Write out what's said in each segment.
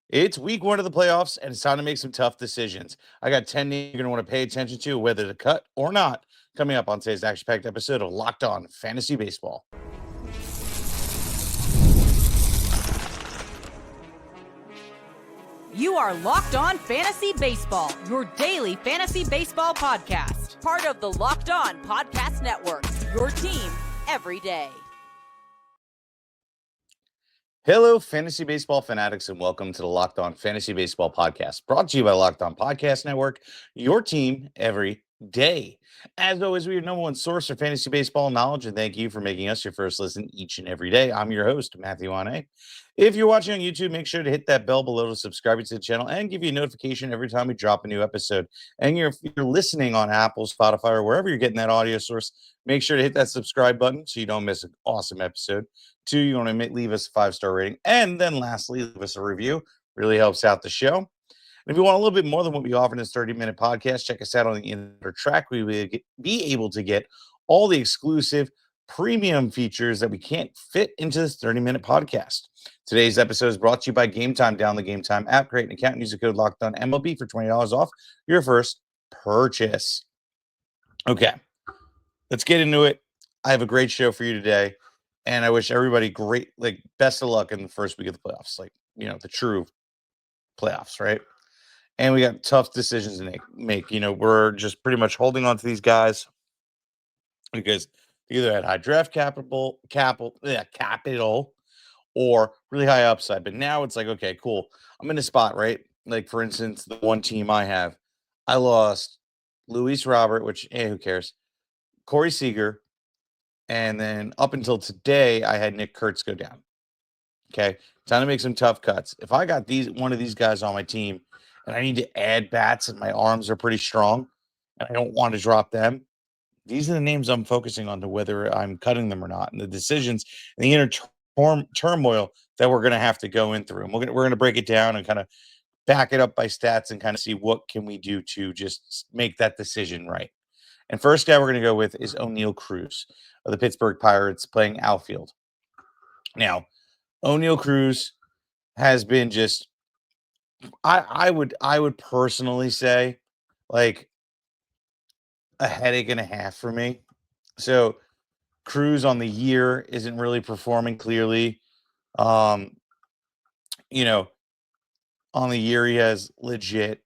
It's week one of the playoffs, and it's time to make some tough decisions. I got 10 names you're going to want to pay attention to, whether to cut or not, coming up on today's action-packed episode of Locked On Fantasy Baseball. You are Locked On Fantasy Baseball, your daily fantasy baseball podcast. Part of the Locked On Podcast Network, your team every day. Hello, fantasy baseball fanatics, and welcome to the Locked On Fantasy Baseball podcast, brought to you by Locked On Podcast Network, your team every day. As always, we are your number one source for fantasy baseball knowledge, and thank you for making us your first listen each and every day. I'm your host, Matthew Wane. If you're watching on YouTube, make sure to hit that bell below to subscribe to the channel and give you a notification every time we drop a new episode. And if you're listening on Apple, Spotify, or wherever you're getting that audio source, make sure to hit that subscribe button so you don't miss an awesome episode. 2, you want to leave us a 5-star rating. And then lastly, leave us a review. Really helps out the show. And if you want a little bit more than what we offer in this 30-minute podcast, check us out on the Inner Track. We will be able to get all the exclusive premium features that we can't fit into this 30-minute podcast. Today's episode is brought to you by Game Time. Download the Game Time app, create an account, and use the code LOCKEDONMLB for $20 off your first purchase. Okay, let's get into it. I have a great show for you today. And I wish everybody best of luck in the first week of the playoffs, the true playoffs, right? And we got tough decisions to make. We're just pretty much holding on to these guys because they either had high draft capital, or really high upside. But now it's like, okay, cool. I'm in a spot, right? Like, for instance, the one team I have, I lost Luis Robert, which, who cares? Corey Seager. And then up until today, I had Nick Kurtz go down. Okay, time to make some tough cuts. If I got one of these guys on my team and I need to add bats and my arms are pretty strong and I don't want to drop them, these are the names I'm focusing on to whether I'm cutting them or not. And the decisions and the inner turmoil that we're going to have to go in through. And we're going to break it down and kind of back it up by stats and kind of see what can we do to just make that decision right. And first guy we're going to go with is O'Neill Cruz of the Pittsburgh Pirates playing outfield. Now, O'Neill Cruz has been just, I would personally say, like, a headache and a half for me. So Cruz on the year isn't really performing clearly. On the year he has legit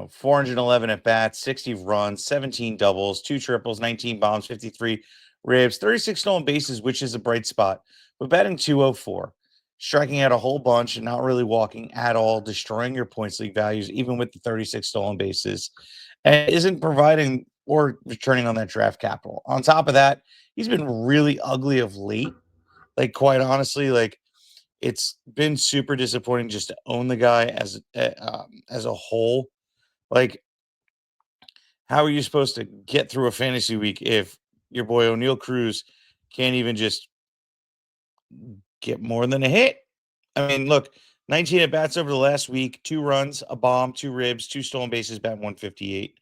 411 at bats, 60 runs, 17 doubles, 2 triples, 19 bombs, 53 ribs, 36 stolen bases, which is a bright spot, but batting 204, striking out a whole bunch and not really walking at all, destroying your points league values, even with the 36 stolen bases, and isn't providing or returning on that draft capital. On top of that, he's been really ugly of late. Like, quite honestly, it's been super disappointing just to own the guy as a whole. Like, how are you supposed to get through a fantasy week if your boy O'Neill Cruz can't even just get more than a hit? I mean, look, 19 at bats over the last week, 2 runs, a bomb, 2 ribs, 2 stolen bases, bat 158.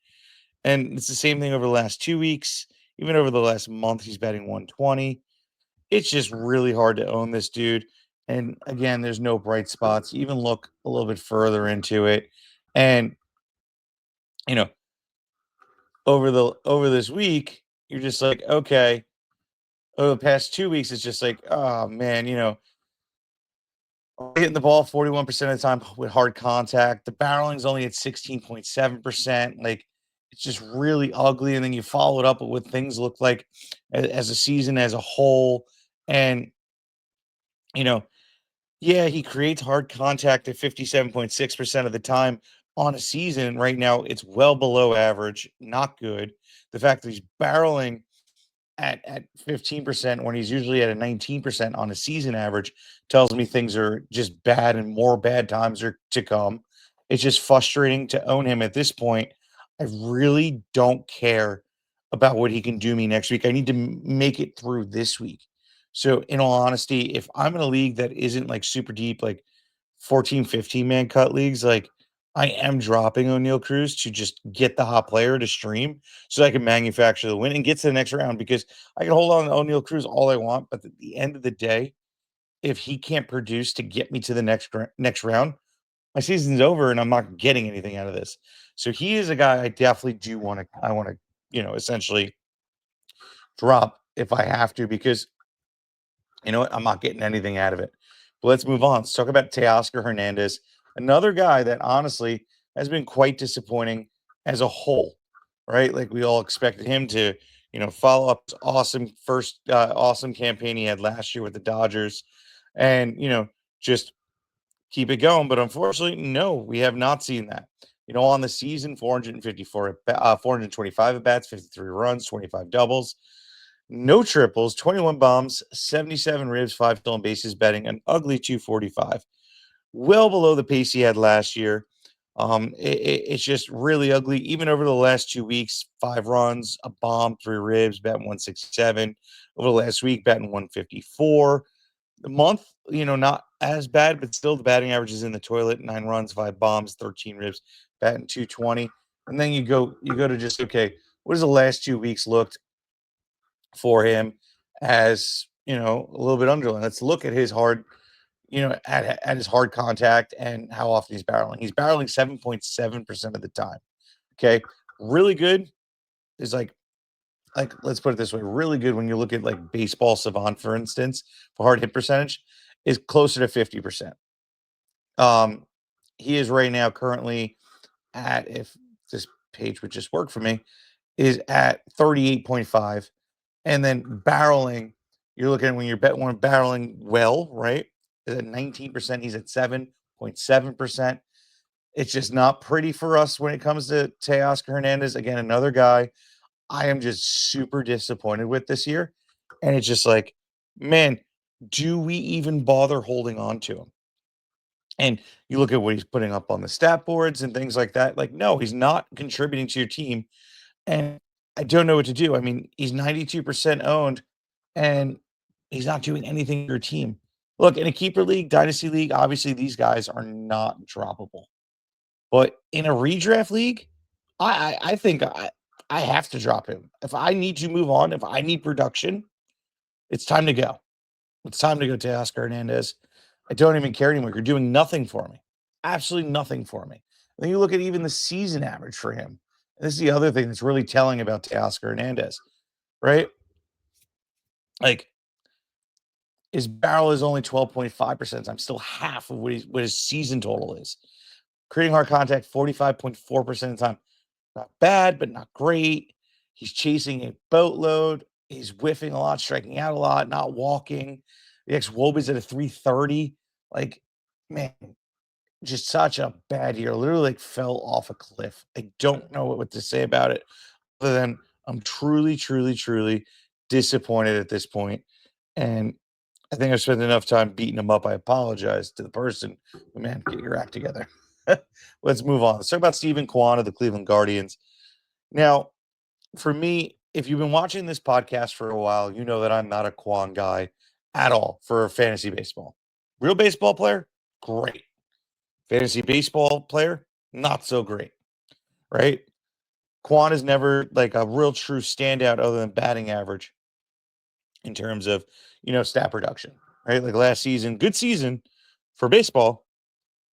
And it's the same thing over the last 2 weeks. Even over the last month, he's batting 120. It's just really hard to own this dude. And again, there's no bright spots. You even look a little bit further into it. And over this week, you're just like, okay. Over the past 2 weeks, it's just like, oh man, hitting the ball 41% of the time with hard contact. The barreling's only at 16.7%. Like, it's just really ugly. And then you follow it up with what things look like as a season as a whole. And he creates hard contact at 57.6% of the time on a season. Right now, it's well below average, not good. The fact that he's barreling at 15% when he's usually at a 19% on a season average tells me things are just bad and more bad times are to come. It's just frustrating to own him at this point. I really don't care about what he can do me next week. I need to make it through this week. So in all honesty, if I'm in a league that isn't like super deep, like 14, 15 man cut leagues, like, I am dropping O'Neill Cruz to just get the hot player to stream so I can manufacture the win and get to the next round, because I can hold on to O'Neill Cruz all I want. But at the end of the day, if he can't produce to get me to the next round, my season's over and I'm not getting anything out of this. So he is a guy I definitely do want to. I want to, essentially drop if I have to, because you know what? I'm not getting anything out of it. But let's move on. Let's talk about Teoscar Hernandez, another guy that honestly has been quite disappointing as a whole, right? Like we all expected him to, follow up his awesome campaign he had last year with the Dodgers, and just keep it going. But unfortunately, no, we have not seen that. On the season, 425 at bats, 53 runs, 25 doubles. No triples, 21 bombs, 77 ribs, 5 stolen bases, batting an ugly 245. Well below the pace he had last year. It's just really ugly. Even over the last 2 weeks, 5 runs, a bomb, 3 ribs, batting 167. Over the last week, batting 154. The month, not as bad, but still the batting average is in the toilet. 9 runs, 5 bombs, 13 ribs, batting 220. And then you go to just, okay, what does the last 2 weeks looked for him as, a little bit underlined. Let's look at his hard, at his hard contact and how often he's barreling. He's barreling 7.7% of the time. Okay. Really good is like let's put it this way, really good when you look at like Baseball Savant, for instance, for hard hit percentage is closer to 50%. He is right now currently at, if this page would just work for me, is at 38.5. And then barreling, you're looking at when barreling well, right? Is at 19%. He's at 7.7%. It's just not pretty for us when it comes to Teoscar Hernandez. Again, another guy I am just super disappointed with this year. And it's just like, man, do we even bother holding on to him? And you look at what he's putting up on the stat boards and things like that. Like, no, he's not contributing to your team. And I don't know what to do. I mean, he's 92% owned and he's not doing anything for your team. Look, in a keeper league, dynasty league, obviously these guys are not droppable. But in a redraft league, I think I have to drop him. If I need to move on, if I need production, it's time to go. It's time to go to Oscar Hernandez. I don't even care anymore. You're doing nothing for me. Absolutely nothing for me. Then you look at even the season average for him. This is the other thing that's really telling about Teoscar Hernandez, right? Like his barrel is only 12.5%. I'm still half of what his season total is. Creating hard contact 45.4% of the time. Not bad, but not great. He's chasing a boatload. He's whiffing a lot, striking out a lot, not walking. The ex-Wob is at a 330. Like, man, just such a bad year. Literally like fell off a cliff. I don't know what to say about it other than I'm truly, truly, truly disappointed at this point. And I think I've spent enough time beating him up. I apologize to the person. But man, get your act together. Let's move on. Let's talk about Stephen Kwan of the Cleveland Guardians. Now, for me, if you've been watching this podcast for a while, you know that I'm not a Kwan guy at all for fantasy baseball. Real baseball player, great. Fantasy baseball player, not so great, right? Kwan is never like a real true standout other than batting average in terms of, stat production, right? Like last season, good season for baseball.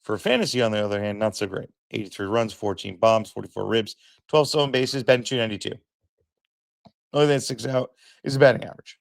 For fantasy, on the other hand, not so great. 83 runs, 14 bombs, 44 ribs, 12 stolen bases, batting 292. Only thing that sticks out is the batting average.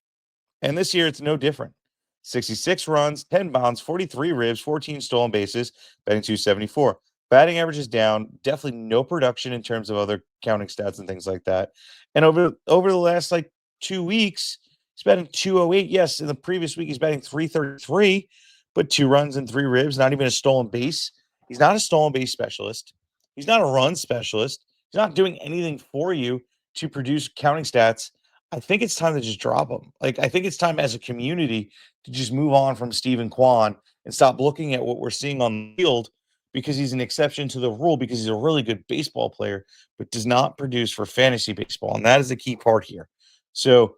And this year, it's no different. 66 runs, 10 bombs, 43 ribs, 14 stolen bases, batting 274. Batting average is down. Definitely no production in terms of other counting stats and things like that. And over the last 2 weeks, he's batting 208. Yes, in the previous week, he's batting 333, but 2 runs and 3 ribs, not even a stolen base. He's not a stolen base specialist. He's not a run specialist. He's not doing anything for you to produce counting stats. I think it's time to just drop him. Like, I think it's time as a community to just move on from Stephen Kwan and stop looking at what we're seeing on the field, because he's an exception to the rule, because he's a really good baseball player, but does not produce for fantasy baseball. And that is the key part here. So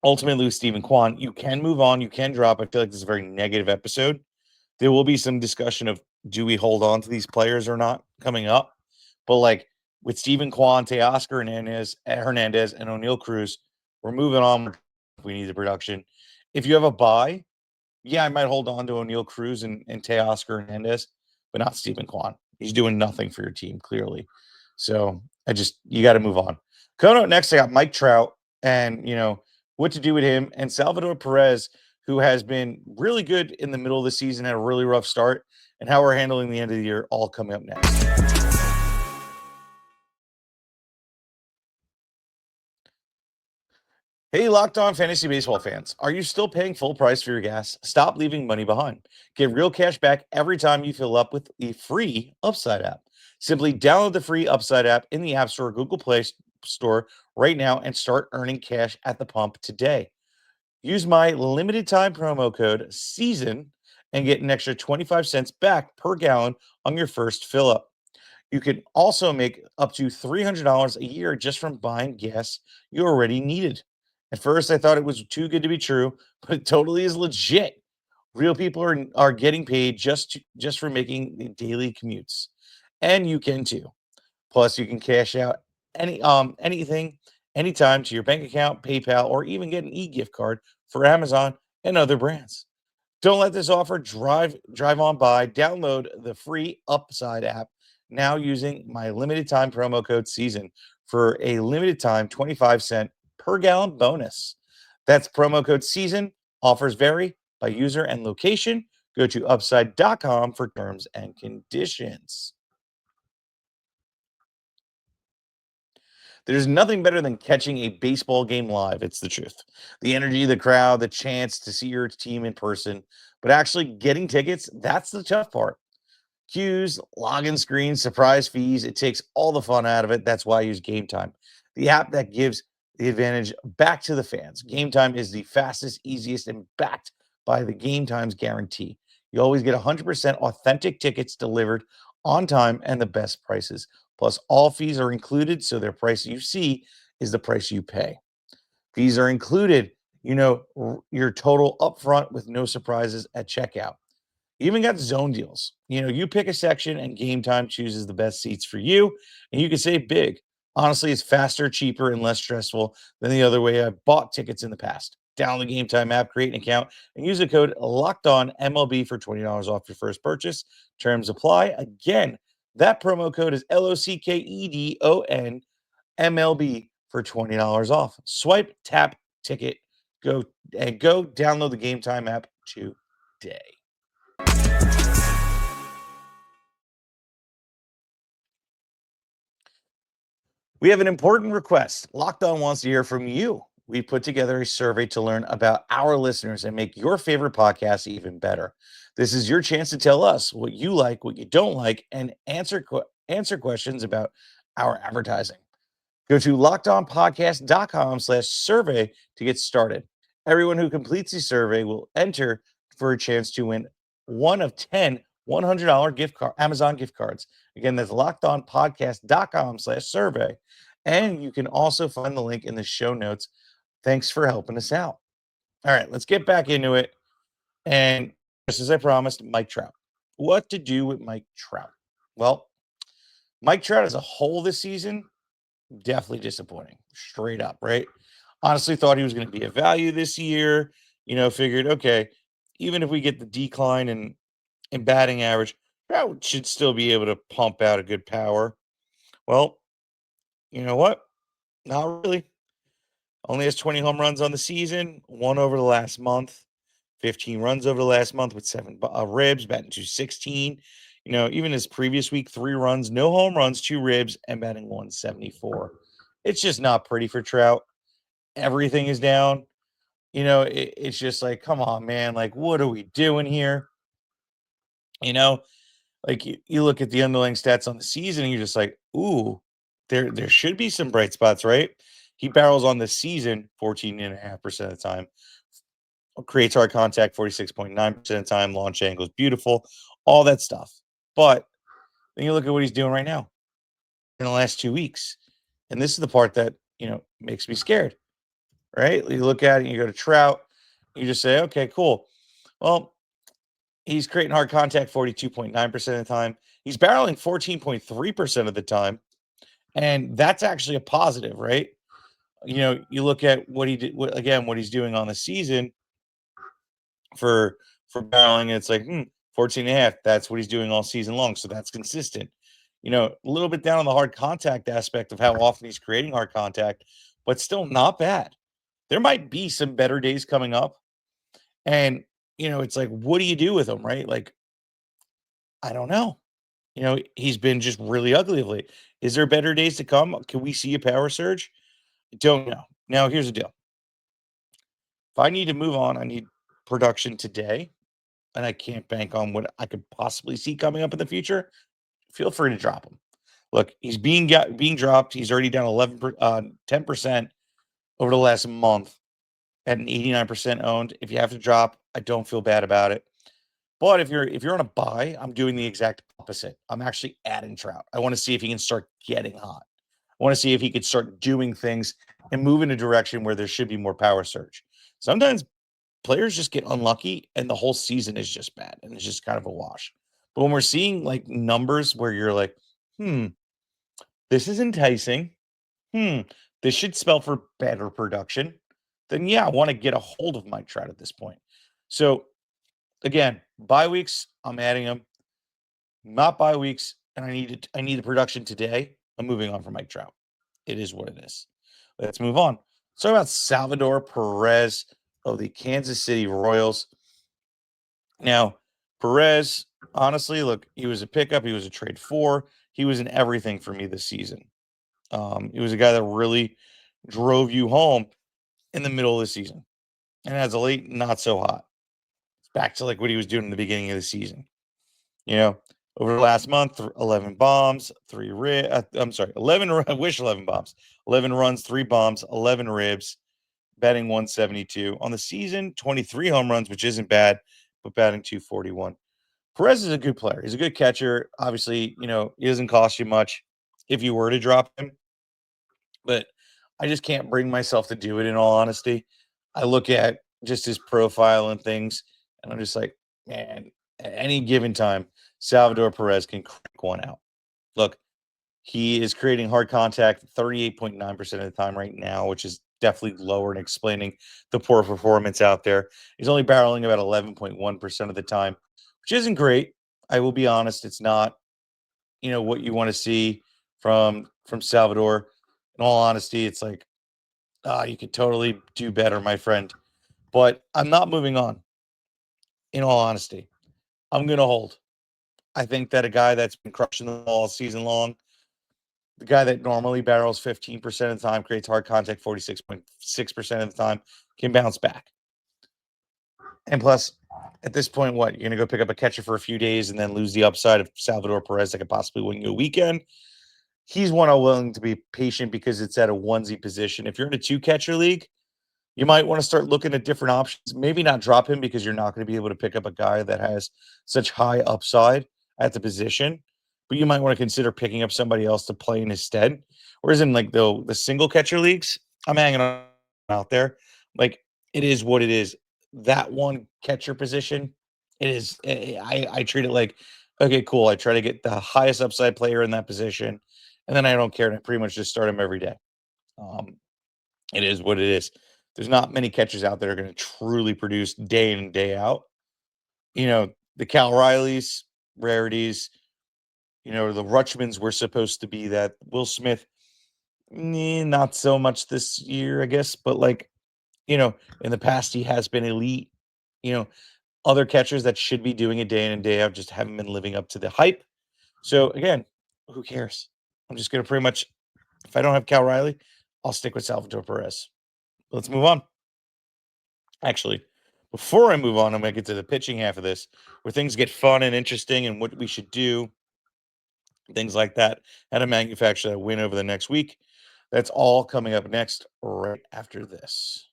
ultimately with Stephen Kwan, you can move on, you can drop. I feel like this is a very negative episode. There will be some discussion of, do we hold on to these players or not coming up? But with Stephen Kwan, Teoscar Hernandez, and O'Neill Cruz, we're moving on. We need the production. If you have a buy, Yeah, I might hold on to O'Neill Cruz and Teoscar Hernandez, but not Stephen Kwan. He's doing nothing for your team, clearly. So you got to move on. Coming up next, I got Mike Trout and, what to do with him, and Salvador Perez, who has been really good in the middle of the season, had a really rough start, and how we're handling the end of the year, all coming up next. Hey, Locked On Fantasy Baseball fans. Are you still paying full price for your gas? Stop leaving money behind. Get real cash back every time you fill up with the free Upside app. Simply download the free Upside app in the App Store or Google Play Store right now and start earning cash at the pump today. Use my limited time promo code SEASON and get an extra 25 cents back per gallon on your first fill up. You can also make up to $300 a year just from buying gas you already needed. At first, I thought it was too good to be true, but it totally is legit. Real people are getting paid just for making the daily commutes, and you can too. Plus, you can cash out anything anytime to your bank account, PayPal, or even get an e-gift card for Amazon and other brands. Don't let this offer drive on by. Download the free Upside app now using my limited time promo code SEASON for a limited time 25-cent per gallon bonus. That's promo code SEASON. Offers vary by user and location. Go to upside.com for terms and conditions. There's nothing better than catching a baseball game live. It's the truth. The energy, the crowd, the chance to see your team in person, but actually getting tickets, that's the tough part. Queues, login screens, surprise fees. It takes all the fun out of it. That's why I use Game Time, the app that gives the advantage back to the fans. Game Time is the fastest, easiest, and backed by the Game Times guarantee. You always get 100% authentic tickets delivered on time and the best prices. Plus, all fees are included, so the price you see is the price you pay. Fees are included, your total upfront with no surprises at checkout. You even got zone deals. You pick a section and Game Time chooses the best seats for you, and you can save big. Honestly, it's faster, cheaper, and less stressful than the other way I bought tickets in the past. Download the Game Time app, create an account, and use the code LOCKEDONMLB for $20 off your first purchase. Terms apply. Again, that promo code is LOCKEDONMLB for $20 off. Swipe, tap, ticket, go download the Game Time app today. We have an important request. Locked On wants to hear from you. We put together a survey to learn about our listeners and make your favorite podcast even better. This is your chance to tell us what you like, what you don't like, and answer questions about our advertising. Go to lockedonpodcast.com/survey to get started. Everyone who completes the survey will enter for a chance to win one of 10 $100 Amazon gift cards. Again, that's lockedonpodcast.com/survey. And you can also find the link in the show notes. Thanks for helping us out. All right, let's get back into it. And just as I promised, Mike Trout. What to do with Mike Trout? Well, Mike Trout as a whole this season, definitely disappointing, straight up, right? Honestly, thought he was going to be a value this year. Figured, okay, even if we get the decline in batting average, Trout should still be able to pump out a good power. Well, you know what? Not really. Only has 20 home runs on the season, one over the last month, 15 runs over the last month with seven ribs, batting 216. Even his previous week, 3 runs, no home runs, 2 ribs, and batting 174. It's just not pretty for Trout. Everything is down. It's just like, come on, man. Like, what are we doing here? Like you look at the underlying stats on the season and you're just like, ooh, there should be some bright spots, right? He barrels on the season 14.5% of the time, creates hard contact 46.9% of the time, launch angle is beautiful, all that stuff. But then you look at what he's doing right now in the last 2 weeks. And this is the part that, makes me scared, right? You look at it and you go to Trout, you just say, okay, cool. Well, he's creating hard contact 42.9% of the time. He's barreling 14.3% of the time. And that's actually a positive, right? You look at what he did, what he's doing on the season. for barreling. It's like 14 and a half. That's what he's doing all season long. So that's consistent. A little bit down on the hard contact aspect of how often he's creating hard contact, but still not bad. There might be some better days coming up. And, it's like, what do you do with him, right? Like, I don't know. He's been just really ugly of late. Is there better days to come? Can we see a power surge? Don't know. Now, here's the deal. If I need to move on, I need production today, and I can't bank on what I could possibly see coming up in the future. Feel free to drop him. Look, he's being dropped. He's already down 10% over the last month at an 89% owned. If you have to drop, I don't feel bad about it. But if you're on a buy, I'm doing the exact opposite. I'm actually adding Trout. I want to see if he can start getting hot. I want to see if he could start doing things and move in a direction where there should be more power surge. Sometimes players just get unlucky and the whole season is just bad and it's just kind of a wash. But when we're seeing like numbers where you're like, this is enticing. This should spell for better production. Then yeah, I want to get a hold of Mike Trout at this point. So again, bye weeks, I'm adding them. Not bye weeks, and I need the production today. I'm moving on from Mike Trout. It is what it is. Let's move on. Let's talk about Salvador Perez of the Kansas City Royals. Now, Perez, honestly, look, he was a pickup. He was a trade for. He was in everything for me this season. He was a guy that really drove you home in the middle of the season. And as of late, not so hot. It's back to like what he was doing in the beginning of the season. Over the last month, 11 bombs, 11. I wish 11 bombs, 11 runs, 3 bombs, 11 ribs, batting 172 on the season, 23 home runs, which isn't bad, but batting 241. Perez is a good player. He's a good catcher. Obviously, he doesn't cost you much if you were to drop him, but I just can't bring myself to do it. In all honesty, I look at just his profile and things, and I'm just like, man, at any given time, Salvador Perez can crank one out. Look, he is creating hard contact 38.9% of the time right now, which is definitely lower and explaining the poor performance out there. He's only barreling about 11.1% of the time, which isn't great. I will be honest, it's not, what you want to see from Salvador. In all honesty, it's like, you could totally do better, my friend. But I'm not moving on. In all honesty, I'm going to hold. I think that a guy that's been crushing the ball all season long, the guy that normally barrels 15% of the time, creates hard contact 46.6% of the time, can bounce back. And plus, at this point, what? You're going to go pick up a catcher for a few days and then lose the upside of Salvador Perez that could possibly win you a weekend. He's one I'm willing to be patient because it's at a onesie position. If you're in a 2-catcher league, you might want to start looking at different options. Maybe not drop him because you're not going to be able to pick up a guy that has such high upside at the position. But you might want to consider picking up somebody else to play in his stead. Whereas in like the single catcher leagues, I'm hanging out there. Like it is what it is. That one catcher position, it is. I treat it like, okay, cool. I try to get the highest upside player in that position, and then I don't care. And I pretty much just start him every day. It is what it is. There's not many catchers out there that are going to truly produce day in and day out. The Cal Rileys, rarities. The Rutschmans were supposed to be that. Will Smith, not so much this year, I guess. But in the past, he has been elite. Other catchers that should be doing it day in and day out just haven't been living up to the hype. So again, who cares? I'm just going to pretty much, if I don't have Cal Riley, I'll stick with Salvador Perez. Let's move on. Actually, before I move on, I'm going to get to the pitching half of this, where things get fun and interesting and what we should do, things like that, how to manufacture that win over the next week. That's all coming up next, right after this.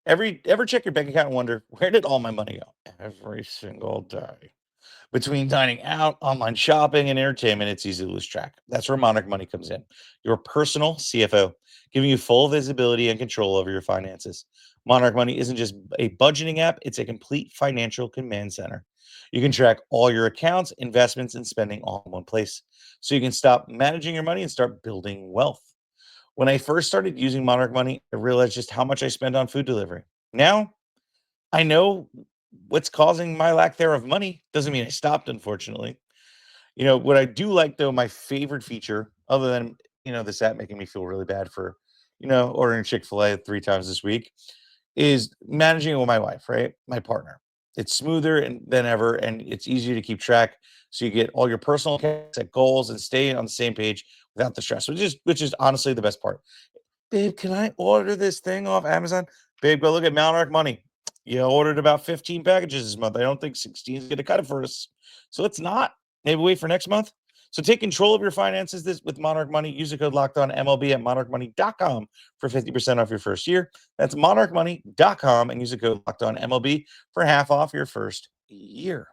Ever check your bank account and wonder, where did all my money go? Every single day. Between dining out, online shopping, and entertainment, it's easy to lose track. That's where Monarch Money comes in. Your personal CFO, giving you full visibility and control over your finances. Monarch Money isn't just a budgeting app, it's a complete financial command center. You can track all your accounts, investments, and spending all in one place. So you can stop managing your money and start building wealth. When I first started using Monarch Money, I realized just how much I spend on food delivery. Now I know what's causing my lack there of money. Doesn't mean I stopped, unfortunately. What I do like though, my favorite feature, other than this app making me feel really bad for, ordering Chick-fil-A 3 times this week, is managing it with my wife, right? My partner. It's smoother than ever, and it's easier to keep track. So you get all your personal set goals and stay on the same page without the stress, which is honestly the best part. Babe, can I order this thing off Amazon? Babe, go look at Monarch Money. You ordered about 15 packages this month. I don't think 16 is going to cut it for us. So let's not. Maybe wait for next month. So take control of your finances with Monarch Money. Use the code LOCKEDONMLB at monarchmoney.com for 50% off your first year. That's monarchmoney.com and use the code LOCKEDONMLB for half off your first year.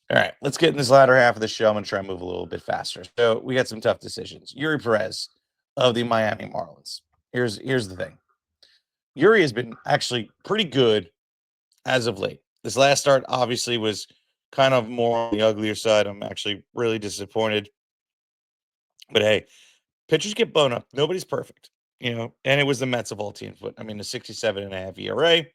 All right, let's get in this latter half of the show. I'm going to try and move a little bit faster. So we got some tough decisions. Yuri Perez of the Miami Marlins. Here's the thing. Yuri has been actually pretty good as of late. This last start obviously was kind of more on the uglier side. I'm actually really disappointed. But hey, pitchers get blown up. Nobody's perfect, and it was the Mets of all teams. But I mean, the 67.5 ERA,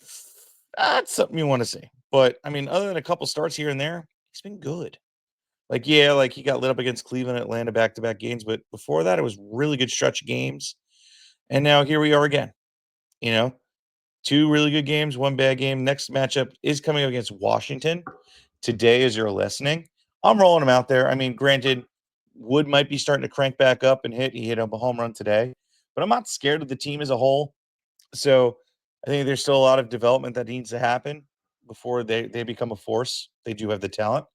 that's something you want to see. But I mean, other than a couple starts here and there, he's been good. Like he got lit up against Cleveland, Atlanta back-to-back games, but before that, it was really good stretch of games. And now here we are again. 2 really good games, 1 bad game. Next matchup is coming up against Washington. Today, as you're listening, I'm rolling him out there. I mean, granted, Wood might be starting to crank back up and hit. He hit a home run today, but I'm not scared of the team as a whole. So I think there's still a lot of development that needs to happen before they become a force. They do have the talent.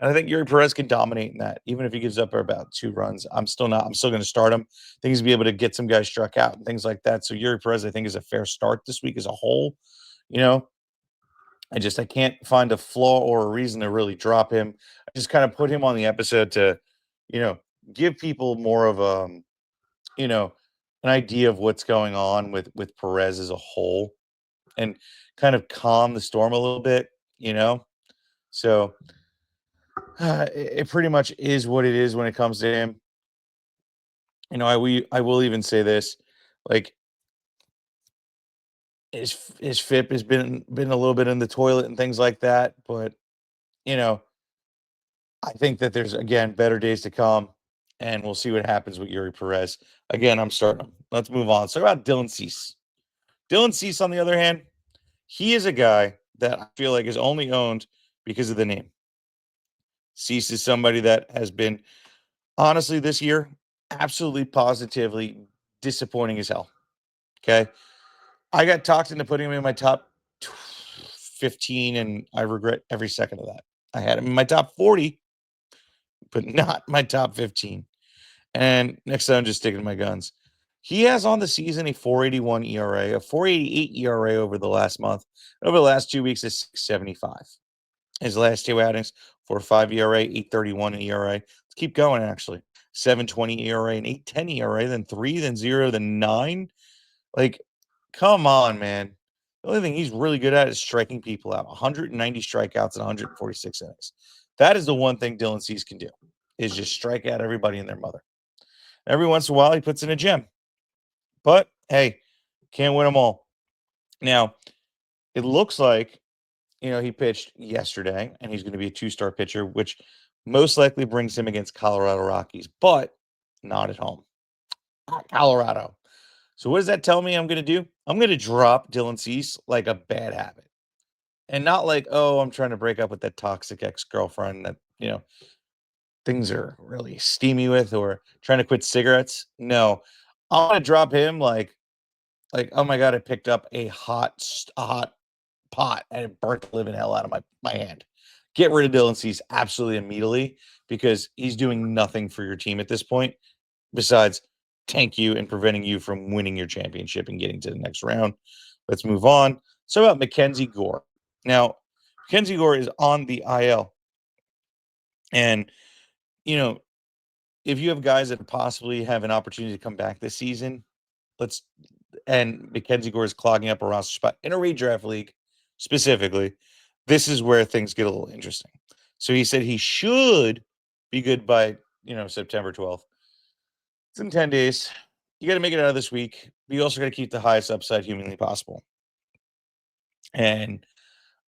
And I think Yuri Perez can dominate in that. Even if he gives up about 2 runs, I'm still going to start him. I think he's be able to get some guys struck out and things like that. So Yuri Perez, I think, is a fair start this week as a whole. I can't find a flaw or a reason to really drop him. I just kind of put him on the episode to, give people more of an idea of what's going on with Perez as a whole and kind of calm the storm a little bit, So it pretty much is what it is when it comes to him. I will even say this, like his FIP has been a little bit in the toilet and things like that, but I think that there's again better days to come, and we'll see what happens with Yuri Perez. Again, I'm starting him. Let's move on. So about Dylan Cease. Dylan Cease, on the other hand, he is a guy that I feel like is only owned because of the name. Cease is somebody that has been, honestly, this year, absolutely positively disappointing as hell. Okay. I got talked into putting him in my top 15, and I regret every second of that. I had him in my top 40, but not my top 15. And next time, I'm just sticking to my guns. He has on the season a 4.81 ERA, a 4.88 ERA over the last month. Over the last 2 weeks, is 6.75. His last 2 outings, 4.5 ERA, 8.31 ERA. Let's keep going, actually. 7.20 ERA and 8.10 ERA, then 3, then 0, then 9. Like, come on, man. The only thing he's really good at is striking people out. 190 strikeouts and 146 innings. That is the one thing Dylan Cease can do, is just strike out everybody and their mother. Every once in a while, he puts in a gem. But, hey, can't win them all. Now, it looks like, he pitched yesterday, and he's going to be a 2-star pitcher, which most likely brings him against Colorado Rockies, but not at home. Colorado. So what does that tell me I'm going to do? I'm going to drop Dylan Cease like a bad habit. And not like, oh, I'm trying to break up with that toxic ex-girlfriend that, things are really steamy with, or trying to quit cigarettes. No, I'm going to drop him like, oh my God, I picked up a hot pot and it burnt the living hell out of my hand. Get rid of Dylan Cease absolutely immediately, because he's doing nothing for your team at this point besides tank you and preventing you from winning your championship and getting to the next round. Let's move on. So about Mackenzie Gore. Now, Mackenzie Gore is on the IL. And, if you have guys that possibly have an opportunity to come back this season, and Mackenzie Gore is clogging up a roster spot in a redraft league specifically, this is where things get a little interesting. So he said he should be good by, September 12th. It's in 10 days. You got to make it out of this week. But you also got to keep the highest upside humanly possible. And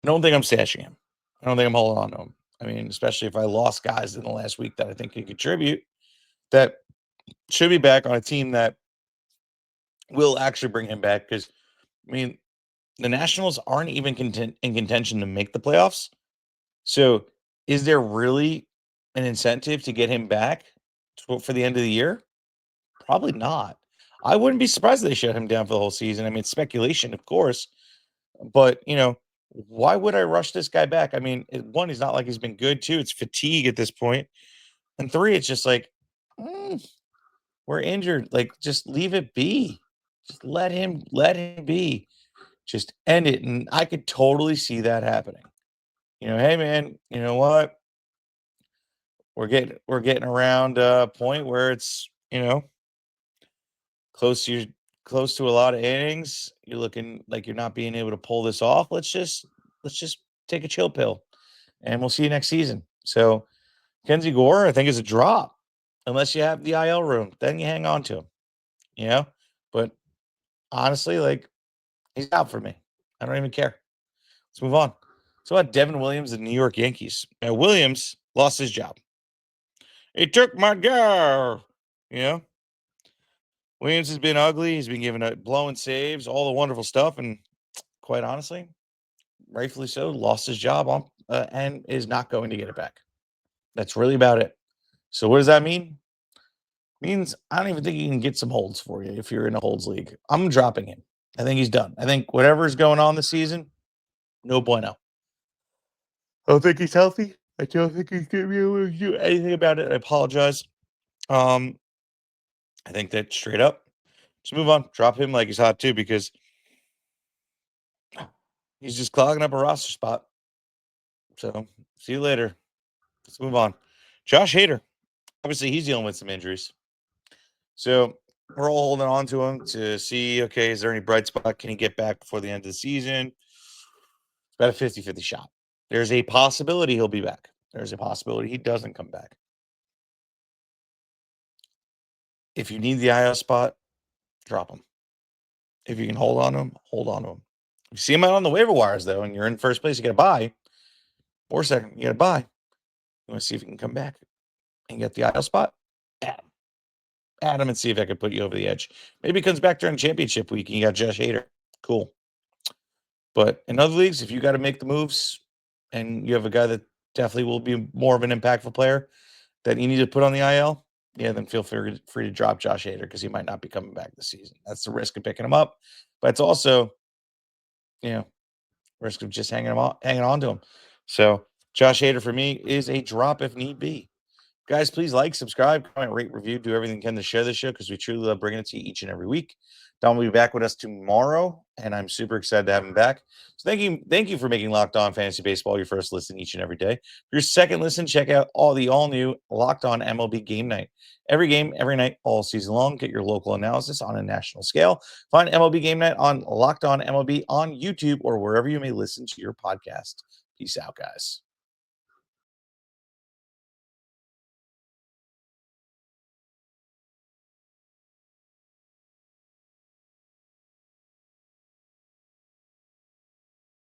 I don't think I'm stashing him. I don't think I'm holding on to him. I mean, especially if I lost guys in the last week that I think can contribute, that should be back on a team that will actually bring him back. Because, I mean, the Nationals aren't even in contention to make the playoffs. So is there really an incentive to get him back for the end of the year? Probably not. I wouldn't be surprised if they shut him down for the whole season. I mean, it's speculation, of course. But, why would I rush this guy back? I mean, one, he's not like he's been good. Two, it's fatigue at this point. And three, it's just like, we're injured. Like, just leave it be. Just let him be. Just end it. And I could totally see that happening. Hey man, you know what? We're getting around a point where it's, close to a lot of innings. You're looking like you're not being able to pull this off. Let's just take a chill pill and we'll see you next season. So Mackenzie Gore, I think, is a drop. Unless you have the IL room, then you hang on to him. But honestly, like, he's out for me. I don't even care. Let's move on. So about Devin Williams and New York Yankees. Now, Williams lost his job. He took my girl. Williams has been ugly. He's been given blowing saves, all the wonderful stuff. And quite honestly, rightfully so, lost his job and is not going to get it back. That's really about it. So what does that mean? Means I don't even think he can get some holds for you if you're in a holds league. I'm dropping him. I think he's done. I think whatever's going on this season, no bueno. I don't think he's healthy. I don't think he's going to be able to do anything about it. I apologize. I think that straight up, just move on. Drop him like he's hot too, because he's just clogging up a roster spot. So see you later. Let's move on. Josh Hader. Obviously, he's dealing with some injuries. So we're all holding on to him to see, okay, is there any bright spot? Can he get back before the end of the season? It's about a 50-50 shot. There's a possibility he'll be back. There's a possibility he doesn't come back. If you need the IL spot, drop him. If you can hold on to him, hold on to him. If you see him out on the waiver wires, though, and you're in first place, you got to buy. Or second, you got to buy. You want to see if he can come back and get the IL spot? Add him and see if I could put you over the edge. Maybe he comes back during championship week and you got Josh Hader. Cool. But in other leagues, if you got to make the moves and you have a guy that definitely will be more of an impactful player that you need to put on the IL, then feel free to drop Josh Hader because he might not be coming back this season. That's the risk of picking him up. But it's also, risk of just hanging on to him. So Josh Hader for me is a drop if need be. Guys, please like, subscribe, comment, rate, review, do everything you can to share this show because we truly love bringing it to you each and every week. Don will be back with us tomorrow, and I'm super excited to have him back. So thank you for making Locked On Fantasy Baseball your first listen each and every day. For your second listen, check out the all-new Locked On MLB Game Night. Every game, every night, all season long. Get your local analysis on a national scale. Find MLB Game Night on Locked On MLB on YouTube or wherever you may listen to your podcast. Peace out, guys.